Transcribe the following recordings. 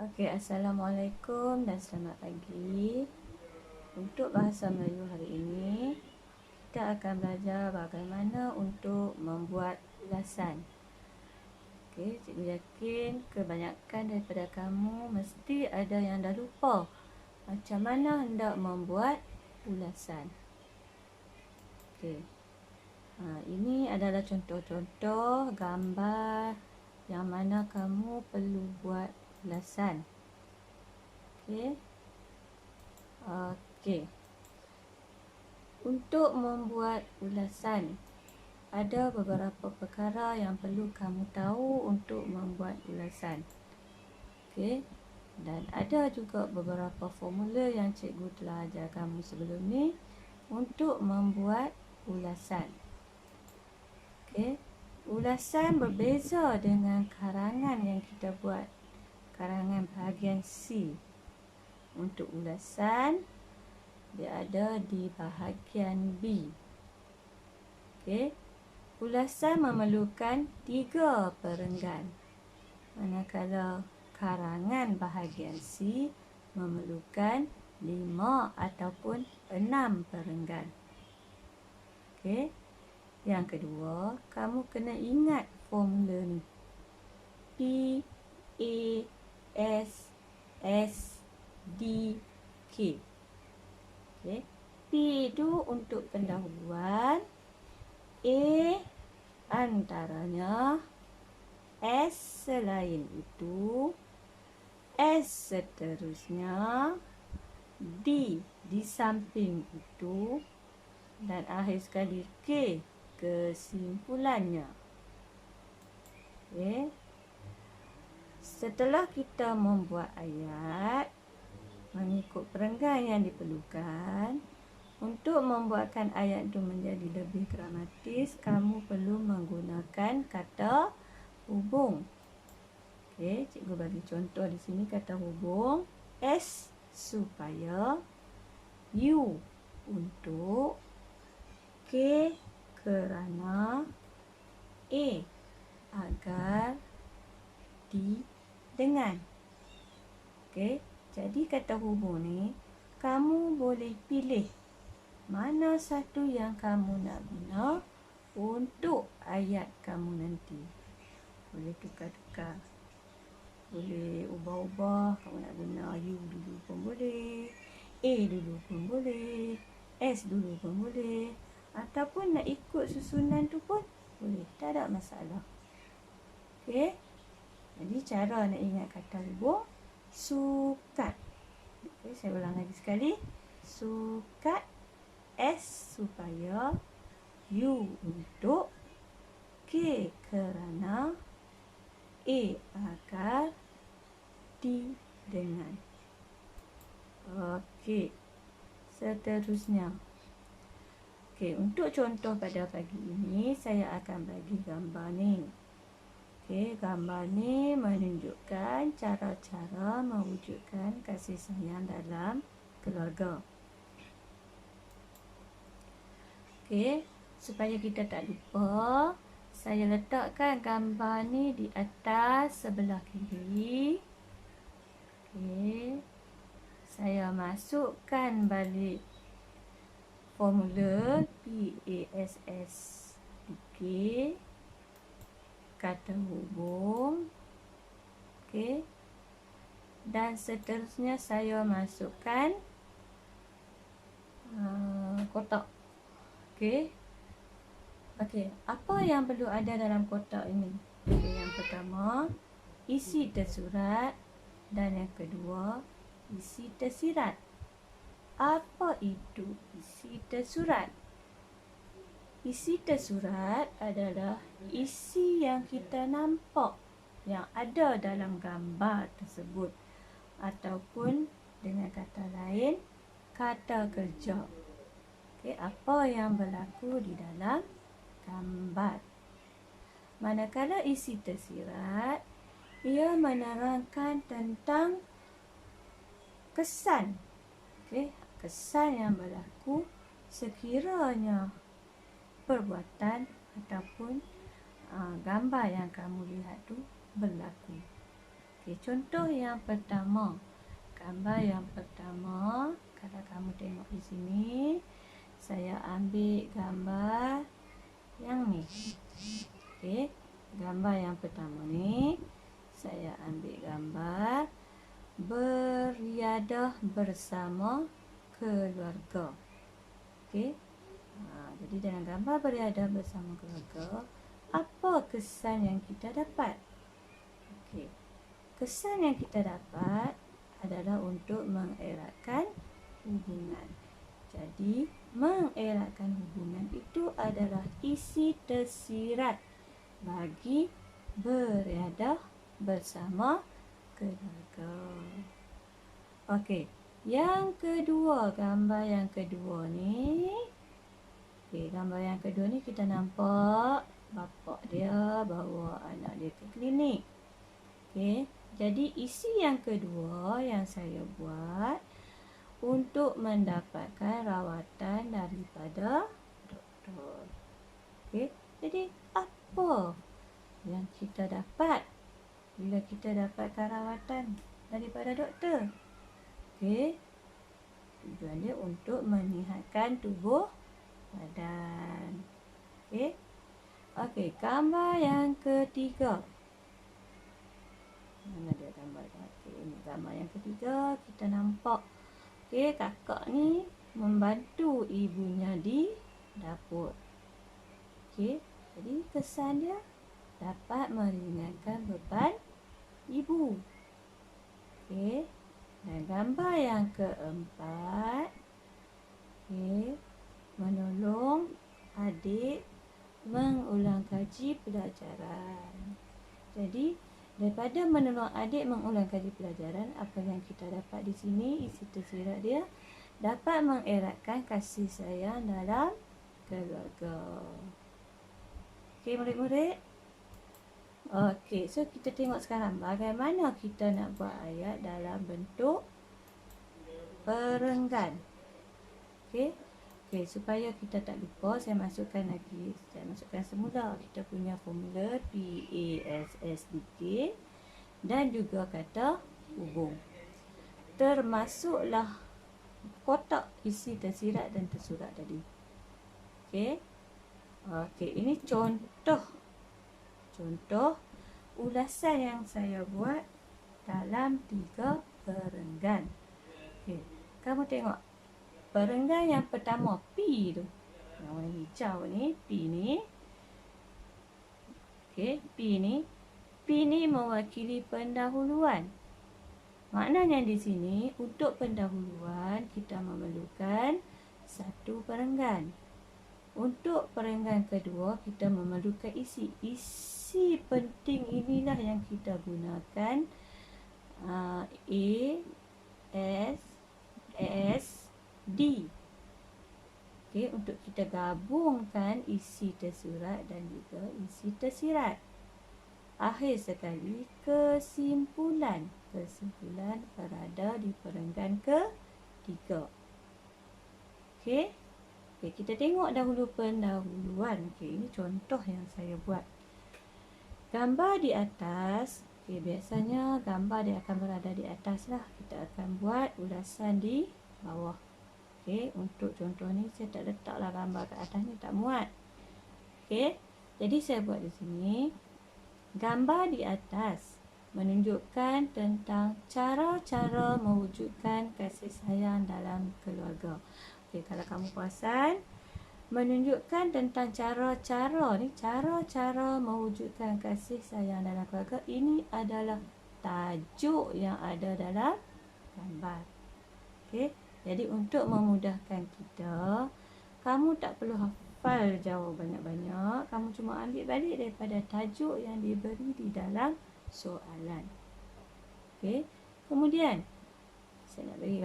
Okey, Assalamualaikum dan selamat pagi. Untuk bahasa Melayu hari ini, kita akan belajar bagaimana untuk membuat ulasan. Okey, cikgu yakin kebanyakan daripada kamu mesti ada yang dah lupa macam mana hendak membuat ulasan. Okey. Ini adalah contoh-contoh gambar yang mana kamu perlu buat ulasan. Okey. Okey. Untuk membuat ulasan, ada beberapa perkara yang perlu kamu tahu untuk membuat ulasan. Okey. Dan ada juga beberapa formula yang cikgu telah ajar kamu sebelum ni untuk membuat ulasan. Okey. Ulasan berbeza dengan karangan yang kita buat. Karangan bahagian C. Untuk ulasan, dia ada di bahagian B. Okey. Ulasan memerlukan 3 perenggan. Manakala karangan bahagian C memerlukan 5 ataupun 6 perenggan. Okey. Yang kedua, kamu kena ingat formula ni. P, A, S, D, K. Okay. P itu untuk pendahuluan, A antaranya, S selain itu, S seterusnya, D di samping itu, dan akhir sekali K kesimpulannya. Okay. Setelah kita membuat ayat mengikut perenggan yang diperlukan, untuk membuatkan ayat itu menjadi lebih gramatis, kamu perlu menggunakan kata hubung. Okey, cikgu bagi contoh di sini kata hubung. S supaya, U untuk, K kerana, A agar, D dengan. Okey. Jadi kata hubung ni, kamu boleh pilih mana satu yang kamu nak guna untuk ayat kamu nanti. Boleh tukar-tukar. Boleh ubah-ubah. Kamu nak guna U dulu pun boleh. A dulu pun boleh. S dulu pun boleh. Ataupun nak ikut susunan tu pun boleh. Tak ada masalah. Okey. Jadi cara nak ingat kata hubung, sukat. Okay, saya ulang lagi sekali. Sukat, S supaya, U untuk, K kerana, A agar, D dengan. Okey. Seterusnya. Okey, untuk contoh pada pagi ini, saya akan bagi gambar ni. Okey, gambar ni menunjukkan cara-cara mewujudkan kasih sayang dalam keluarga. Okey, supaya kita tak lupa, saya letakkan gambar ni di atas sebelah kiri. Okey, saya masukkan balik formula PASS-D-K, kata hubung. Okey. Dan seterusnya saya masukkan kotak. Okey. Okey, apa yang perlu ada dalam kotak ini? Okey, yang pertama, isi tersurat, dan yang kedua, isi tersirat. Apa itu isi tersurat? Isi tersurat adalah isi yang kita nampak yang ada dalam gambar tersebut, ataupun dengan kata lain, kata kerja. Okey, apa yang berlaku di dalam gambar. Manakala isi tersirat, ia menerangkan tentang kesan. Okey, kesan yang berlaku sekiranya perbuatan ataupun gambar yang kamu lihat tu berlaku. Okey, contoh yang pertama. Gambar yang pertama, kalau kamu tengok di sini, saya ambil gambar yang ni. Okey, gambar yang pertama ni, saya ambil gambar beriadah bersama keluarga. Okey. Jadi dalam gambar beriadah bersama keluarga, apa kesan yang kita dapat? Okey. Kesan yang kita dapat adalah untuk mengeratkan hubungan. Jadi, mengeratkan hubungan itu adalah isi tersirat bagi beriadah bersama keluarga. Okey, yang kedua, gambar yang kedua ni. Okey, gambar yang kedua ni kita nampak bapa dia bawa anak dia ke klinik. Okey, jadi isi yang kedua yang saya buat untuk mendapatkan rawatan daripada doktor. Okey, jadi apa yang kita dapat bila kita dapatkan rawatan daripada doktor? Okey, tujuan dia untuk menyihatkan tubuh badan. Okey. Okey, gambar yang ketiga. Mana dia gambar? Okey, ini gambar yang ketiga. Kita nampak, okey, kakak ni membantu ibunya di dapur. Okey, jadi kesan dia dapat meringankan beban ibu. Okey, dan gambar yang keempat, okey, menolong adik mengulang kaji pelajaran. Jadi, daripada menolong adik mengulang kaji pelajaran, apa yang kita dapat di sini, isi tersirat dia dapat mengeratkan kasih sayang dalam keluarga. Okey, murid-murid. Okey, so kita tengok sekarang bagaimana kita nak buat ayat dalam bentuk perenggan. Okey. Okey, supaya kita tak lupa, saya masukkan lagi. Saya masukkan semula kita punya formula PASSDK dan juga kata hubung. Termasuklah kotak isi tersirat dan tersurat tadi. Okey. Okey, ini contoh ulasan yang saya buat dalam 3 perenggan. Okey, kamu tengok perenggan yang pertama, P tu. Yang warna hijau ni, P ni. Okey, P ni mewakili pendahuluan. Maknanya di sini, untuk pendahuluan, kita memerlukan satu perenggan. Untuk perenggan kedua, kita memerlukan isi. Isi penting inilah yang kita gunakan. A, S, D. Okey, untuk kita gabungkan isi tersurat dan juga isi tersirat. Akhir sekali, kesimpulan berada di perenggan ketiga. Okey. Okey, kita tengok dahulu pendahuluan. Okey, ini contoh yang saya buat. Gambar di atas, okey, biasanya gambar dia akan berada di atas lah. Kita akan buat ulasan di bawah. Okey, untuk contoh ni saya tak letaklah gambar kat atas ni, tak muat. Okey, jadi saya buat di sini. Gambar di atas menunjukkan tentang cara-cara mewujudkan kasih sayang dalam keluarga. Okey, kalau kamu perasan, menunjukkan tentang cara-cara ni, cara-cara mewujudkan kasih sayang dalam keluarga, ini adalah tajuk yang ada dalam gambar. Okey, jadi untuk memudahkan kita, kamu tak perlu hafal jawab banyak-banyak. Kamu cuma ambil balik daripada tajuk yang diberi di dalam soalan. Okey, kemudian saya nak bagi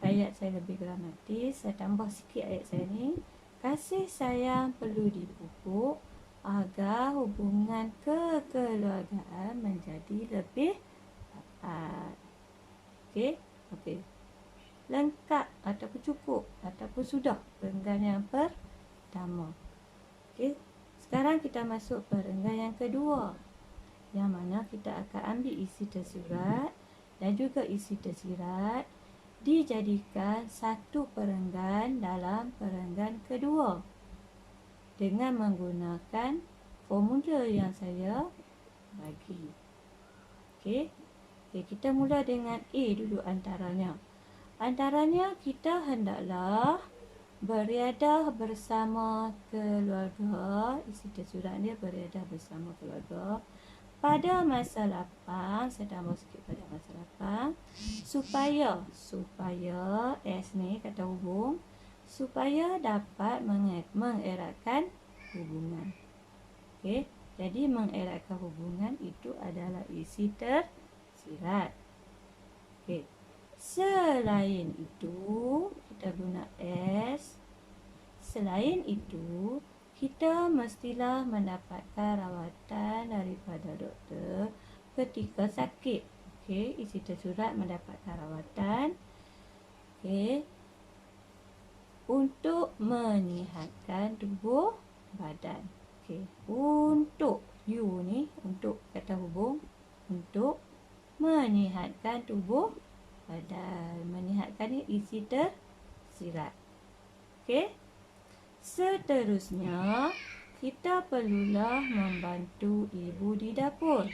ayat saya lebih dramatis. Saya tambah sikit ayat saya ni. Kasih sayang perlu dipupuk agar hubungan kekeluargaan menjadi lebih rapat. Okey, okey. Lengkap ataupun cukup ataupun sudah perenggan yang pertama. Okey, sekarang kita masuk perenggan yang kedua. yang mana kita akan ambil isi tersurat dan juga isi tersirat dijadikan satu perenggan dalam perenggan kedua dengan menggunakan formula yang saya bagi. Okey, kita mula dengan A dulu antaranya. Antaranya kita hendaklah beriadah bersama keluarga. Isi tersurat dia beriadah bersama keluarga pada masa lapang. Saya tambah sikit pada masa lapang. Supaya S ni kata hubung, supaya dapat mengeratkan hubungan. Okey, jadi mengeratkan hubungan itu adalah isi tersirat. Okey. Selain itu, kita guna S. Selain itu, kita mestilah mendapatkan rawatan daripada doktor ketika sakit. Okey, isi tersurat mendapatkan rawatan. Okey. Untuk menyihatkan tubuh badan. Okey, untuk U ni, untuk kata hubung, untuk menyihatkan tubuh badan. Menyihatkan ni isi tersirat. Okey. Seterusnya, kita perlulah membantu ibu di dapur.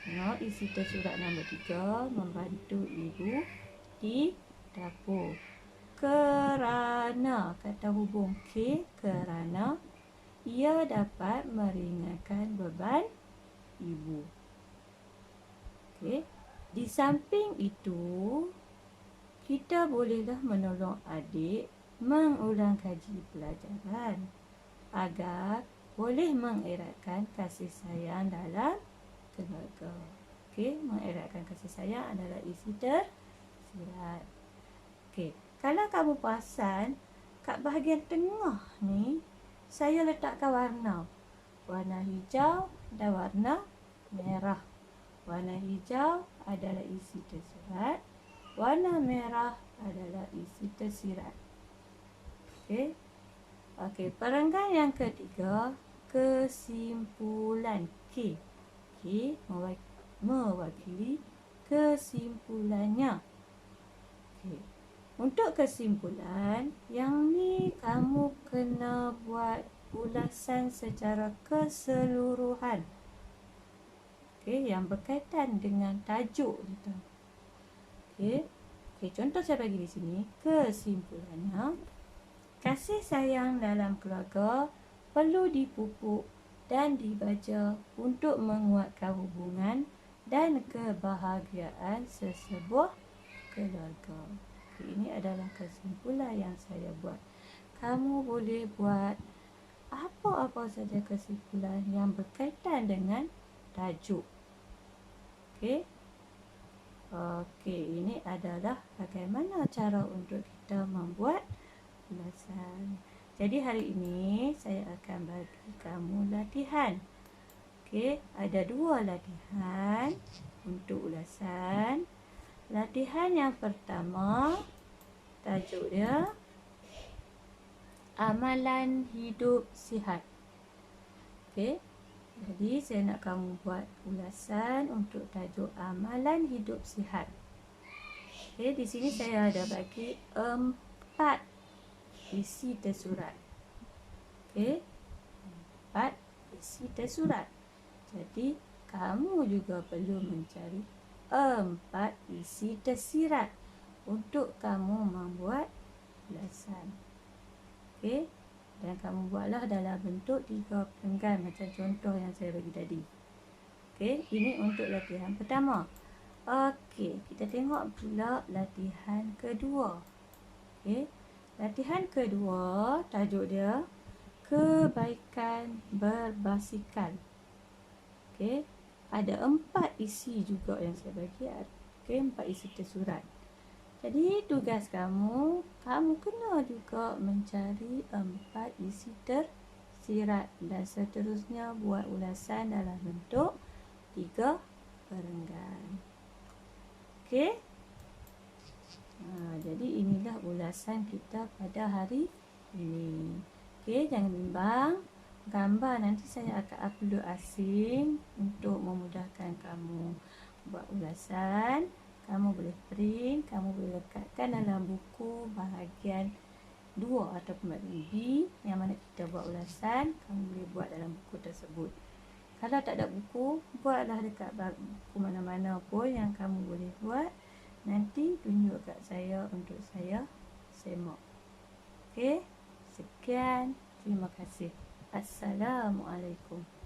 Tengok isi tersurat nombor 3, membantu ibu di dapur. Kerana, kata hubung K, kerana ia dapat meringankan beban ibu. Okey. Di samping itu, kita bolehlah menolong adik mengulang kaji pelajaran agar boleh mengeratkan kasih sayang dalam keluarga. Okey, mengeratkan kasih sayang adalah isi tersirat. Okey, kalau kamu perasan kat bahagian tengah ni saya letakkan warna. Warna hijau dan warna merah. Warna hijau adalah isi tersirat. Warna merah adalah isi tersirat. Okey. Okey, perenggan yang ketiga, kesimpulan K. K mewakili kesimpulannya. Okey. Untuk kesimpulan, yang ni kamu kena buat ulasan secara keseluruhan. Okey, yang berkaitan dengan tajuk kita. Okey. Okey, contoh saya bagi di sini. Kesimpulannya, kasih sayang dalam keluarga perlu dipupuk dan dibaca untuk menguatkan hubungan dan kebahagiaan sesebuah keluarga. Okey, ini adalah kesimpulan yang saya buat. Kamu boleh buat apa-apa saja kesimpulan yang berkaitan dengan tajuk. Okey. Okey, ini adalah bagaimana cara untuk kita membuat ulasan. Jadi hari ini saya akan bagi kamu latihan. Okey, ada 2 latihan untuk ulasan. Latihan yang pertama, tajuk dia Amalan Hidup Sihat. Okey. Jadi saya nak kamu buat ulasan untuk tajuk Amalan Hidup Sihat. Okey, di sini saya ada bagi 4 isi tersurat. Okey. 4 isi tersurat. Jadi kamu juga perlu mencari 4 isi tersirat untuk kamu membuat ulasan. Okey. Dan kamu buatlah dalam bentuk 3 perenggan macam contoh yang saya bagi tadi. Okey, ini untuk latihan pertama. Okey, kita tengok pula latihan kedua. Okey, latihan kedua tajuk dia Kebaikan Berbasikal. Okey, ada 4 isi juga yang saya bagi. Okey, 4 isi tersurat. Jadi tugas kamu kena juga mencari 4 isi tersirat dan seterusnya buat ulasan dalam bentuk 3 perenggan. Okey. Jadi inilah ulasan kita pada hari ini. Okey, jangan bimbang. gambar nanti saya akan upload asing untuk memudahkan kamu buat ulasan. Kamu boleh print, kamu boleh lekatkan dalam buku bahagian 2 ataupun bahagian B yang mana kita buat ulasan. Kamu boleh buat dalam buku tersebut. Kalau tak ada buku, buatlah dekat buku mana-mana pun yang kamu boleh buat. Nanti tunjuk kat saya untuk saya semak. Okey, sekian. Terima kasih. Assalamualaikum.